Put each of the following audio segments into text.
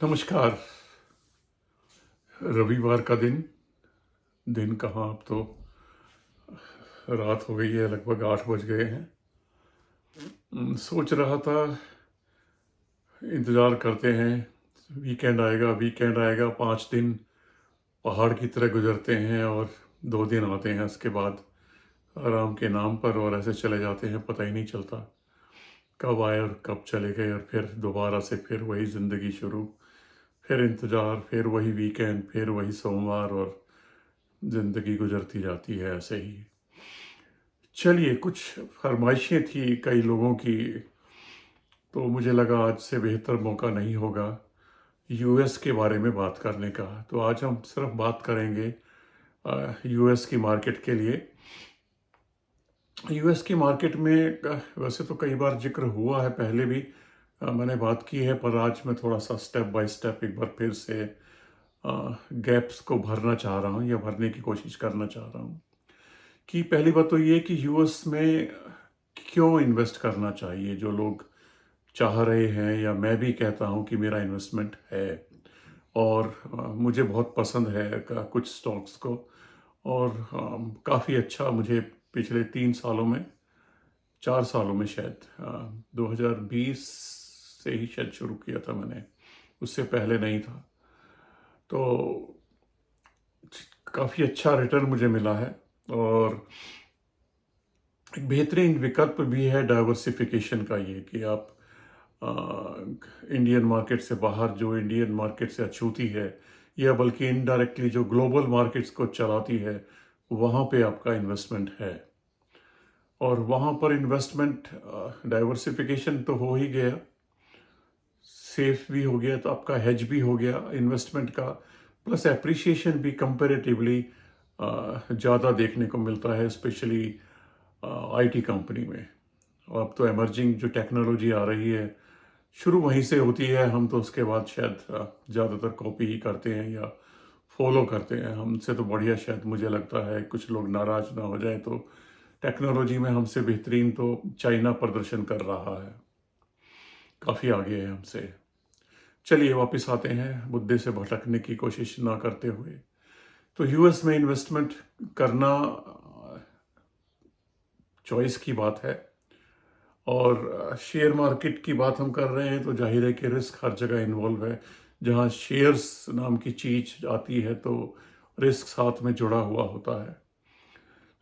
नमस्कार। रविवार का दिन दिन कहाँ, अब तो रात हो गई है, लगभग 8 बज गए हैं। सोच रहा था, इंतज़ार करते हैं, वीकेंड आएगा। 5 दिन पहाड़ की तरह गुजरते हैं और 2 दिन आते हैं उसके बाद आराम के नाम पर, और ऐसे चले जाते हैं, पता ही नहीं चलता कब आए और कब चले गए। और फिर दोबारा से फिर वही ज़िंदगी शुरू, फिर इंतज़ार, फिर वही वीकेंड, फिर वही सोमवार, और ज़िंदगी गुजरती जाती है ऐसे ही। चलिए, कुछ फरमाइशें थी कई लोगों की, तो मुझे लगा आज से बेहतर मौका नहीं होगा यूएस के बारे में बात करने का। तो आज हम सिर्फ बात करेंगे यूएस की मार्केट के लिए। यूएस की मार्केट में वैसे तो कई बार जिक्र हुआ है, पहले भी मैंने बात की है, पर आज मैं थोड़ा सा स्टेप बाय स्टेप एक बार फिर से गैप्स को भरना चाह रहा हूँ, या भरने की कोशिश करना चाह रहा हूँ। कि पहली बात तो ये कि यूएस में क्यों इन्वेस्ट करना चाहिए, जो लोग चाह रहे हैं, या मैं भी कहता हूँ कि मेरा इन्वेस्टमेंट है, और मुझे बहुत पसंद है कुछ स्टॉक्स को। और काफ़ी अच्छा मुझे पिछले 3 सालों में, 4 सालों में शायद, 2020 से ही शायद शुरू किया था मैंने, उससे पहले नहीं था। तो काफ़ी अच्छा रिटर्न मुझे मिला है, और एक बेहतरीन विकल्प भी है डाइवर्सिफिकेशन का, ये कि आप इंडियन मार्केट से बाहर, जो इंडियन मार्केट से अछूती है, या बल्कि इनडायरेक्टली जो ग्लोबल मार्केट्स को चलाती है, वहाँ पे आपका इन्वेस्टमेंट है। और वहाँ पर इन्वेस्टमेंट, डाइवर्सिफिकेशन तो हो ही गया, सेफ भी हो गया, तो आपका हेज भी हो गया इन्वेस्टमेंट का, प्लस एप्रिसिएशन भी कंपैरेटिवली ज़्यादा देखने को मिलता है, स्पेशली आईटी कंपनी में। और अब तो एमर्जिंग जो टेक्नोलॉजी आ रही है, शुरू वहीं से होती है, हम तो उसके बाद शायद ज़्यादातर कॉपी ही करते हैं या फॉलो करते हैं। हमसे तो बढ़िया, शायद मुझे लगता है, कुछ लोग नाराज़ ना हो जाए, तो टेक्नोलॉजी में हमसे बेहतरीन तो चाइना प्रदर्शन कर रहा है, काफ़ी आगे है हमसे। चलिए वापस आते हैं, मुद्दे से भटकने की कोशिश ना करते हुए। तो यूएस में इन्वेस्टमेंट करना चॉइस की बात है, और शेयर मार्केट की बात हम कर रहे हैं, तो जाहिर है कि रिस्क हर जगह इन्वॉल्व है। जहाँ शेयर्स नाम की चीज़ आती है, तो रिस्क साथ में जुड़ा हुआ होता है।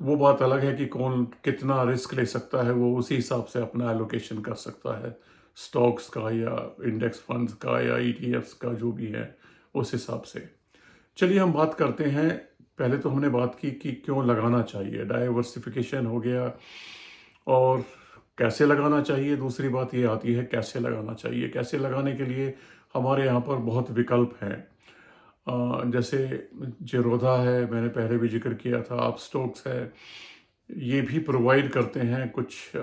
तो वो बात अलग है कि कौन कितना रिस्क ले सकता है, वो उसी हिसाब से अपना एलोकेशन कर सकता है, स्टॉक्स का या इंडेक्स फंड्स का या ईटीएफ्स का, जो भी है उस हिसाब से। चलिए हम बात करते हैं। पहले तो हमने बात की कि क्यों लगाना चाहिए, डाइवर्सिफिकेशन हो गया, और कैसे लगाना चाहिए, दूसरी बात ये आती है कैसे लगाना चाहिए। कैसे लगाने के लिए हमारे यहाँ पर बहुत विकल्प हैं। जैसे जेरोधा है, मैंने पहले भी जिक्र किया था, आप स्टॉक्स है, ये भी प्रोवाइड करते हैं कुछ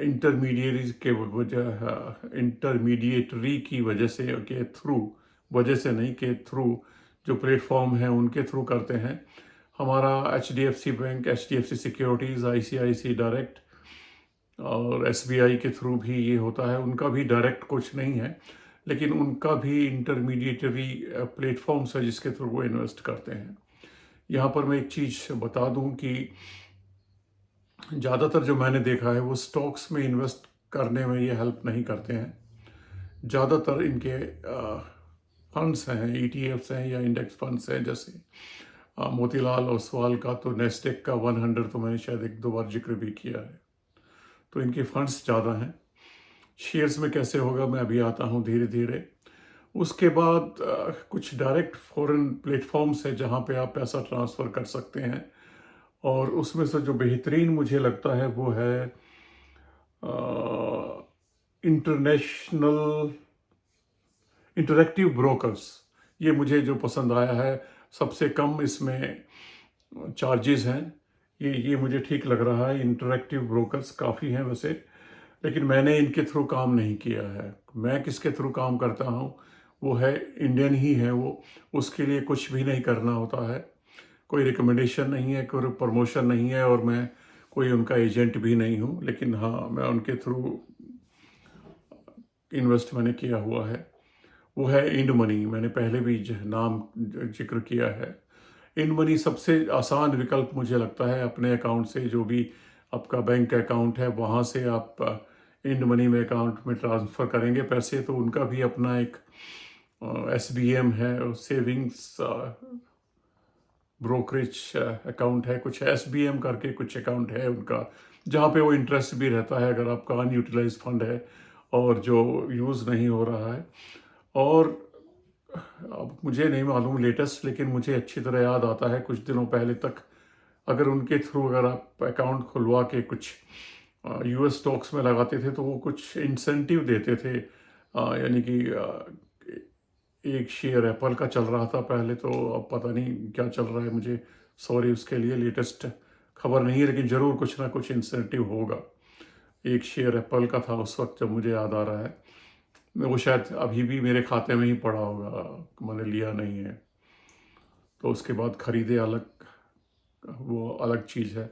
इंटरमीडिएटरीज के वजह इंटरमीडिएटरी की वजह से, के थ्रू, वजह से नहीं, के थ्रू, जो प्लेटफॉर्म है उनके थ्रू करते हैं। हमारा HDFC bank, HDFC securities, ICIC direct और एसबीआई के थ्रू भी ये होता है। उनका भी डायरेक्ट कुछ नहीं है, लेकिन उनका भी इंटरमीडिएटरी प्लेटफॉर्म्स है जिसके थ्रू वो इन्वेस्ट करते हैं। यहाँ पर मैं एक चीज़ बता दूं कि ज़्यादातर जो मैंने देखा है, वो स्टॉक्स में इन्वेस्ट करने में ये हेल्प नहीं करते हैं। ज़्यादातर इनके फंड्स हैं, ईटीएफ्स हैं या इंडेक्स फंड्स हैं, जैसे मोतीलाल ओसवाल का तो नेस्टेक का 100 तो मैंने शायद 1-2 बार जिक्र भी किया है। तो इनके फंड्स ज़्यादा हैं। शेयर्स में कैसे होगा, मैं अभी आता हूँ धीरे धीरे। उसके बाद कुछ डायरेक्ट फॉरेन प्लेटफॉर्म्स है जहाँ पे आप पैसा ट्रांसफ़र कर सकते हैं, और उसमें से जो बेहतरीन मुझे लगता है वो है इंटरनेशनल इंटरैक्टिव ब्रोकर्स। ये मुझे जो पसंद आया है, सबसे कम इसमें चार्जेस हैं, ये मुझे ठीक लग रहा है। इंटरैक्टिव ब्रोकर्स काफ़ी हैं वैसे, लेकिन मैंने इनके थ्रू काम नहीं किया है। मैं किसके थ्रू काम करता हूँ, वो है इंडियन ही है वो। उसके लिए कुछ भी नहीं करना होता है, कोई रिकमेंडेशन नहीं है, कोई प्रमोशन नहीं है, और मैं कोई उनका एजेंट भी नहीं हूँ। लेकिन हाँ, मैं उनके थ्रू इन्वेस्ट मैंने किया हुआ है। वो है इंड मनी। मैंने पहले भी नाम जिक्र किया है। इंड मनी सबसे आसान विकल्प मुझे लगता है। अपने अकाउंट से, जो भी आपका बैंक अकाउंट है, वहाँ से आप इंड मनी में अकाउंट में ट्रांसफ़र करेंगे पैसे, तो उनका भी अपना एक SBM है, सेविंग्स ब्रोकरेज अकाउंट है, कुछ SBM करके कुछ अकाउंट है उनका, जहाँ पे वो इंटरेस्ट भी रहता है अगर आपका अनयूटिलाइज फंड है और जो यूज़ नहीं हो रहा है। और अब मुझे नहीं मालूम लेटेस्ट, लेकिन मुझे अच्छी तरह याद आता है कुछ दिनों पहले तक अगर उनके थ्रू अगर आप अकाउंट खुलवा के कुछ US स्टॉक्स में लगाते थे तो वो कुछ इंसेंटिव देते थे। यानी कि एक शेयर एप्पल का चल रहा था पहले, तो अब पता नहीं क्या चल रहा है, मुझे सॉरी उसके लिए लेटेस्ट खबर नहीं है, लेकिन ज़रूर कुछ ना कुछ इंसेंटिव होगा। एक शेयर एप्पल का था उस वक्त, जब मुझे याद आ रहा है। वो शायद अभी भी मेरे खाते में ही पड़ा होगा, मैंने लिया नहीं है। तो उसके बाद खरीदे अलग, वो अलग चीज़ है।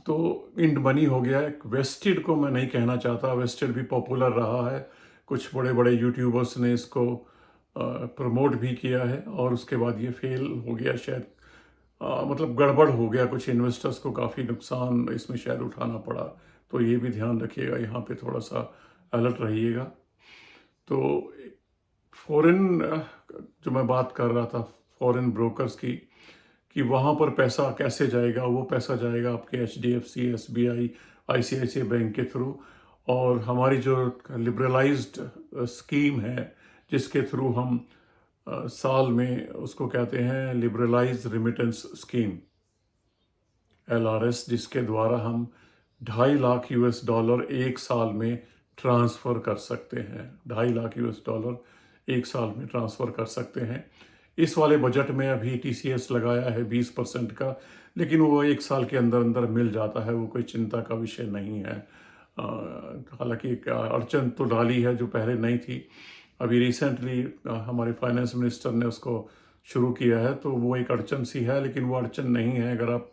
तो इंड मनी हो गया। एक वेस्टेड को मैं नहीं कहना चाहता, वेस्टेड भी पॉपुलर रहा है, कुछ बड़े बड़े यूट्यूबर्स ने इसको प्रमोट भी किया है और उसके बाद ये फेल हो गया शायद। मतलब गड़बड़ हो गया, कुछ इन्वेस्टर्स को काफ़ी नुकसान इसमें शायद उठाना पड़ा। तो ये भी ध्यान रखिएगा, यहाँ पे थोड़ा सा अलर्ट रहिएगा। तो फॉरेन, जो मैं बात कर रहा था फॉरेन ब्रोकर्स की, कि वहाँ पर पैसा कैसे जाएगा, वो पैसा जाएगा आपके HDFC, SBI, ICICI बैंक के थ्रू। और हमारी जो लिबरलाइज्ड स्कीम है, जिसके थ्रू हम साल में, उसको कहते हैं लिबरलाइज्ड रिमिटेंस स्कीम, LRS, जिसके द्वारा हम 2.5 लाख US डॉलर एक साल में ट्रांसफ़र कर सकते हैं। 2.5 लाख US डॉलर एक साल में ट्रांसफ़र कर सकते हैं। इस वाले बजट में अभी TCS लगाया है 20% का, लेकिन वो एक साल के अंदर अंदर मिल जाता है, वो कोई चिंता का विषय नहीं है। हालांकि एक अड़चन तो डाली है जो पहले नहीं थी। अभी रिसेंटली हमारे फाइनेंस मिनिस्टर ने उसको शुरू किया है, तो वो एक अड़चन सी है, लेकिन वो अड़चन नहीं है। अगर आप,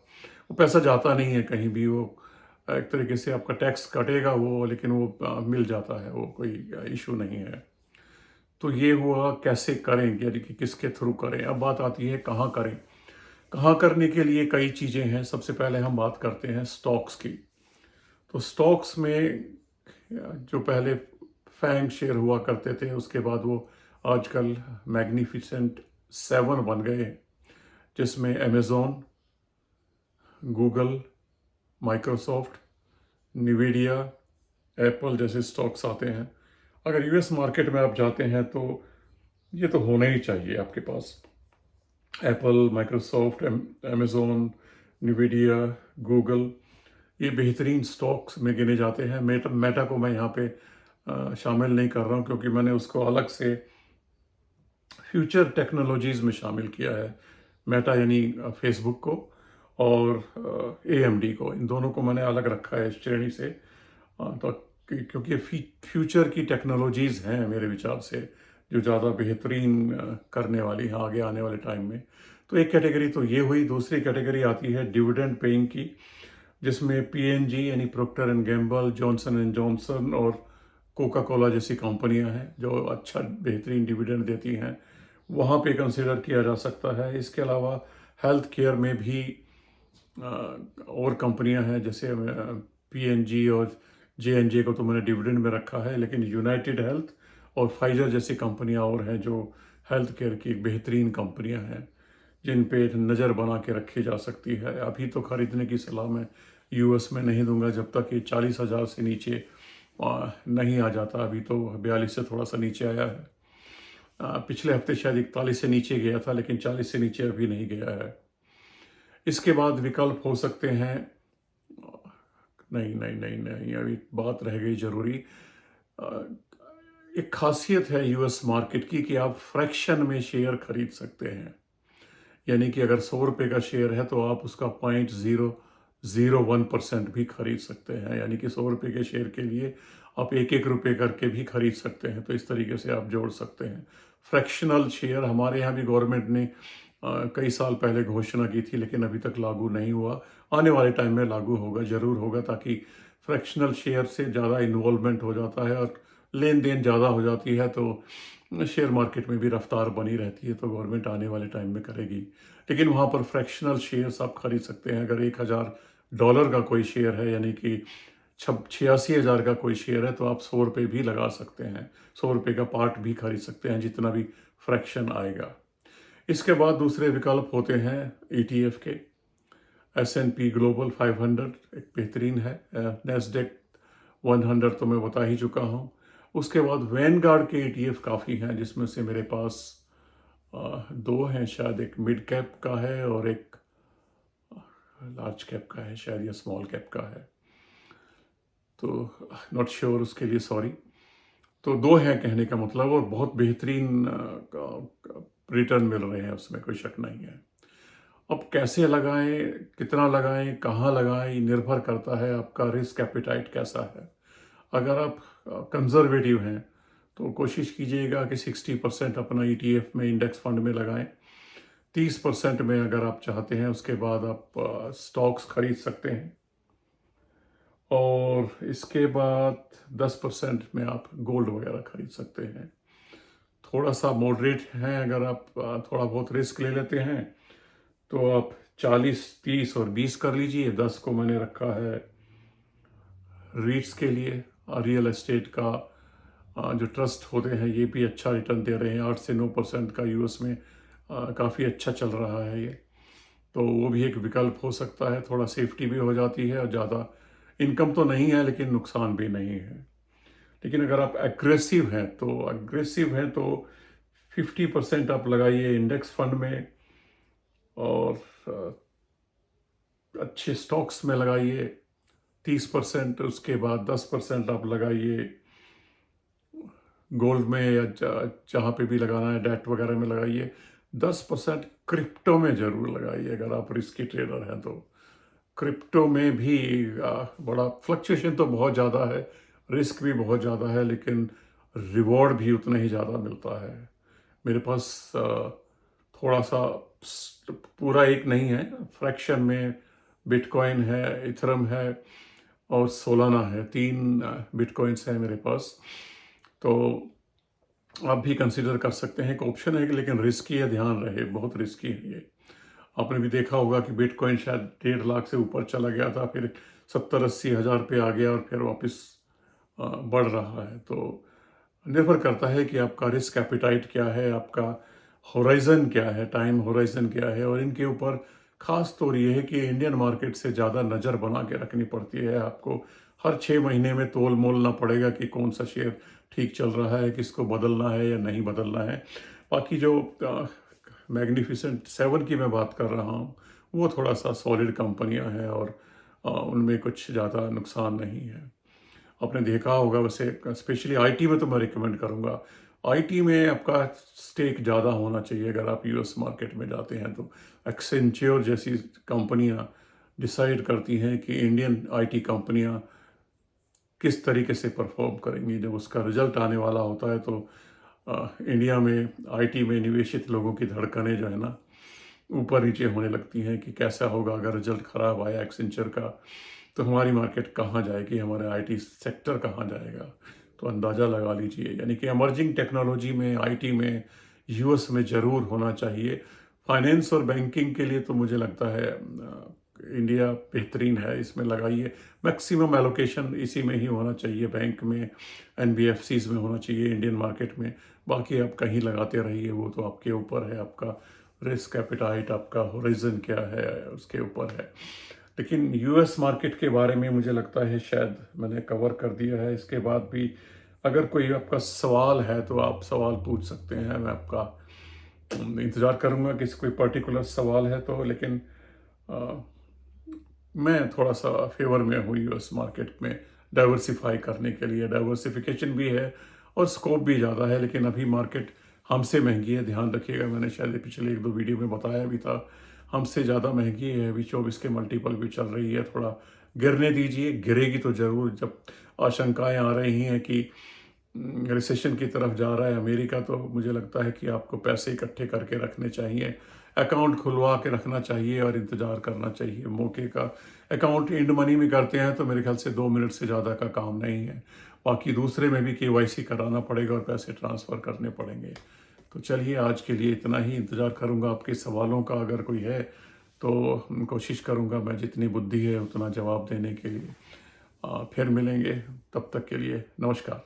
वो पैसा जाता नहीं है कहीं भी, वो एक तरीके से आपका टैक्स कटेगा वो, लेकिन वो मिल जाता है, वो कोई इशू नहीं है। तो ये हुआ कैसे करें, यानी कि किसके थ्रू करें। अब बात आती है कहाँ करें। कहाँ करने के लिए कई चीज़ें हैं। सबसे पहले हम बात करते हैं स्टॉक्स की। तो स्टॉक्स में जो पहले फैंग शेयर हुआ करते थे, उसके बाद वो आजकल मैग्निफिसेंट 7 बन गए हैं, जिसमें अमेज़ॉन, गूगल, माइक्रोसॉफ्ट, निविडिया, एप्पल जैसे स्टॉक्स आते हैं। अगर US मार्केट में आप जाते हैं तो ये तो होना ही चाहिए आपके पास। एप्पल, माइक्रोसॉफ्ट, अमेज़ॉन, निविडिया, गूगल, ये बेहतरीन स्टॉक्स में गिने जाते हैं। मेटा को मैं यहाँ पे शामिल नहीं कर रहा हूँ, क्योंकि मैंने उसको अलग से फ्यूचर टेक्नोलॉजीज़ में शामिल किया है। मेटा यानी फेसबुक को, और AMD को, इन दोनों को मैंने अलग रखा है इस श्रेणी से। तो क्योंकि फ्यूचर की टेक्नोलॉजीज़ हैं मेरे विचार से जो ज़्यादा बेहतरीन करने वाली हैं आगे आने वाले टाइम में। तो एक कैटेगरी तो ये हुई। दूसरी कैटेगरी आती है डिविडेंड पेइंग की, जिसमें PNG यानी proctor and Gamble, Johnson and Johnson और कोका कोला जैसी कंपनियां हैं जो अच्छा बेहतरीन डिविडेंड देती हैं, वहाँ पे कंसिडर किया जा सकता है। इसके अलावा हेल्थ केयर में भी और कंपनियां हैं, जैसे PNG और JNJ को तो मैंने डिविडेंड में रखा है, लेकिन यूनाइटेड हेल्थ और फाइजर जैसी कंपनियां और हैं जो हेल्थ केयर की बेहतरीन कंपनियां हैं, जिन पे नज़र बना के रखी जा सकती है। अभी तो खरीदने की सलाह मैं US में नहीं दूंगा जब तक ये 40,000 से नीचे नहीं आ जाता। अभी तो 42 से थोड़ा सा नीचे आया है। पिछले हफ्ते शायद 41 से नीचे गया था, लेकिन 40 से नीचे अभी नहीं गया है। इसके बाद विकल्प हो सकते हैं, नहीं नहीं नहीं नहीं, अभी बात रह गई ज़रूरी। एक खासियत है US मार्केट की कि आप फ्रैक्शन में शेयर खरीद सकते हैं। यानी कि अगर 100 रुपये का शेयर है तो आप उसका 0.001% भी खरीद सकते हैं। यानी कि 100 रुपये के शेयर के लिए आप 1-1 रुपये करके भी खरीद सकते हैं। तो इस तरीके से आप जोड़ सकते हैं। फ्रैक्शनल शेयर हमारे यहाँ भी गवर्नमेंट ने कई साल पहले घोषणा की थी, लेकिन अभी तक लागू नहीं हुआ। आने वाले टाइम में लागू होगा, ज़रूर होगा, ताकि फ्रैक्शनल शेयर से ज़्यादा इन्वॉल्वमेंट हो जाता है और लेन देन ज़्यादा हो जाती है तो शेयर मार्केट में भी रफ्तार बनी रहती है, तो गवर्नमेंट आने वाले टाइम में करेगी। लेकिन वहाँ पर फ्रैक्शनल शेयर्स आप खरीद सकते हैं। अगर $1000 का कोई शेयर है, यानी कि 86,000 का कोई शेयर है, तो आप 100 रुपये भी लगा सकते हैं। 100 रुपये का पार्ट भी खरीद सकते हैं, जितना भी फ्रैक्शन आएगा। इसके बाद दूसरे विकल्प होते हैं ETF के। S&P ग्लोबल 500 एक बेहतरीन है। नेस्डेक 100 तो मैं बता ही चुका हूँ। उसके बाद वैनगार्ड के ETF काफ़ी हैं, जिसमें से मेरे पास दो हैं शायद। एक मिड कैप का है और एक लार्ज कैप का है शायद, या स्मॉल कैप का है, तो नॉट श्योर उसके लिए, सॉरी। तो दो हैं कहने का मतलब, और बहुत बेहतरीन रिटर्न मिल रहे हैं, उसमें कोई शक नहीं है। अब कैसे लगाएं, कितना लगाएं, कहाँ लगाएं, निर्भर करता है आपका रिस्क एपिटाइट कैसा है। अगर आप कंजर्वेटिव हैं तो कोशिश कीजिएगा कि 60% अपना ETF में, इंडेक्स फंड में लगाएं। 30% में अगर आप चाहते हैं, उसके बाद आप स्टॉक्स खरीद सकते हैं। और इसके बाद 10% में आप गोल्ड वगैरह खरीद सकते हैं। थोड़ा सा मॉडरेट हैं, अगर आप थोड़ा बहुत रिस्क ले लेते हैं तो आप 40, 30 और 20 कर लीजिए। 10 को मैंने रखा है रीट्स के लिए। रियल एस्टेट का जो ट्रस्ट होते हैं, ये भी अच्छा रिटर्न दे रहे हैं। 8 से 9% का US में काफ़ी अच्छा चल रहा है ये, तो वो भी एक विकल्प हो सकता है। थोड़ा सेफ्टी भी हो जाती है, और ज़्यादा इनकम तो नहीं है लेकिन नुकसान भी नहीं है। लेकिन अगर आप एग्रेसिव हैं तो 50% आप लगाइए इंडेक्स फंड में, और अच्छे स्टॉक्स में लगाइए 30%। उसके बाद 10% आप लगाइए गोल्ड में, या जहाँ पे भी लगाना है, डेट वगैरह में लगाइए। 10% क्रिप्टो में ज़रूर लगाइए अगर आप रिस्की ट्रेडर हैं तो। क्रिप्टो में भी बड़ा फ्लक्चुएशन तो बहुत ज़्यादा है, रिस्क भी बहुत ज़्यादा है, लेकिन रिवॉर्ड भी उतना ही ज़्यादा मिलता है। मेरे पास थोड़ा सा पूरा एक नहीं है, फ्रैक्शन में बिटकॉइन है, इथरम है और सोलाना है। 3 बिटकॉइंस हैं मेरे पास, तो आप भी कंसिडर कर सकते हैं। एक ऑप्शन है, लेकिन रिस्की है, ध्यान रहे, बहुत रिस्की है ये। आपने भी देखा होगा कि बिटकॉइन शायद 1.5 लाख से ऊपर चला गया था, फिर 70-80 हज़ार पे आ गया, और फिर वापस बढ़ रहा है। तो निर्भर करता है कि आपका रिस्क एपिटाइट क्या है, आपका होराइजन क्या है, टाइम होराइजन क्या है। और इनके ऊपर खास तौर ये है कि इंडियन मार्केट से ज़्यादा नज़र बना के रखनी पड़ती है आपको। हर 6 महीने में तोल मोलना पड़ेगा कि कौन सा शेयर ठीक चल रहा है, किसको बदलना है या नहीं बदलना है। बाकी जो मैग्निफिसेंट 7 की मैं बात कर रहा हूँ, वो थोड़ा सा सॉलिड कंपनियाँ हैं, और उनमें कुछ ज़्यादा नुकसान नहीं है। आपने देखा होगा वैसे, स्पेशली IT में तो मैं रिकमेंड करूँगा। IT में आपका स्टेक ज़्यादा होना चाहिए अगर आप US मार्केट में जाते हैं तो। एक्सेंच्योर जैसी कंपनियां डिसाइड करती हैं कि इंडियन IT कंपनियां किस तरीके से परफॉर्म करेंगी। जब उसका रिजल्ट आने वाला होता है तो इंडिया में IT में निवेशित लोगों की धड़कनें जो है ना, ऊपर नीचे होने लगती हैं कि कैसा होगा अगर रिजल्ट ख़राब आया एक्सेंचर का, तो हमारी मार्केट कहाँ जाएगी, हमारे IT सेक्टर कहाँ जाएगा। तो अंदाज़ा लगा लीजिए। यानी कि इमर्जिंग टेक्नोलॉजी में, IT में, US में ज़रूर होना चाहिए। फाइनेंस और बैंकिंग के लिए तो मुझे लगता है इंडिया बेहतरीन है, इसमें लगाइए। मैक्सिमम एलोकेशन इसी में ही होना चाहिए, बैंक में, NBFCs में होना चाहिए, इंडियन मार्केट में। बाकी आप कहीं लगाते रहिए, वो तो आपके ऊपर है। आपका रिस्क एपिटाइट, आपका होराइजन क्या है, उसके ऊपर है। लेकिन US मार्केट के बारे में मुझे लगता है शायद मैंने कवर कर दिया है। इसके बाद भी अगर कोई आपका सवाल है तो आप सवाल पूछ सकते हैं। मैं आपका इंतज़ार करूंगा कि कोई पर्टिकुलर सवाल है तो। लेकिन अ, मैं थोड़ा सा फेवर में हूँ US मार्केट में डाइवर्सिफाई करने के लिए। डाइवर्सिफिकेशन भी है और स्कोप भी ज़्यादा है, लेकिन अभी मार्केट हमसे महंगी है, ध्यान रखिएगा। मैंने शायद पिछले 1-2 वीडियो में बताया भी था, हमसे ज़्यादा महंगी है। अभी 24 के मल्टीपल भी चल रही है। थोड़ा गिरने दीजिए, गिरेगी तो ज़रूर। जब आशंकाएं आ रही हैं कि रिसेशन की तरफ जा रहा है अमेरिका, तो मुझे लगता है कि आपको पैसे इकट्ठे करके रखने चाहिए, अकाउंट खुलवा के रखना चाहिए और इंतज़ार करना चाहिए मौके का। अकाउंट इंड मनी में करते हैं तो मेरे ख्याल से 2 मिनट से ज़्यादा का काम नहीं है। बाकी दूसरे में भी केवाईसी कराना पड़ेगा और पैसे ट्रांसफ़र करने पड़ेंगे। तो चलिए आज के लिए इतना ही। इंतज़ार करूँगा आपके सवालों का, अगर कोई है तो कोशिश करूँगा मैं जितनी बुद्धि है उतना जवाब देने के लिए। फिर मिलेंगे, तब तक के लिए नमस्कार।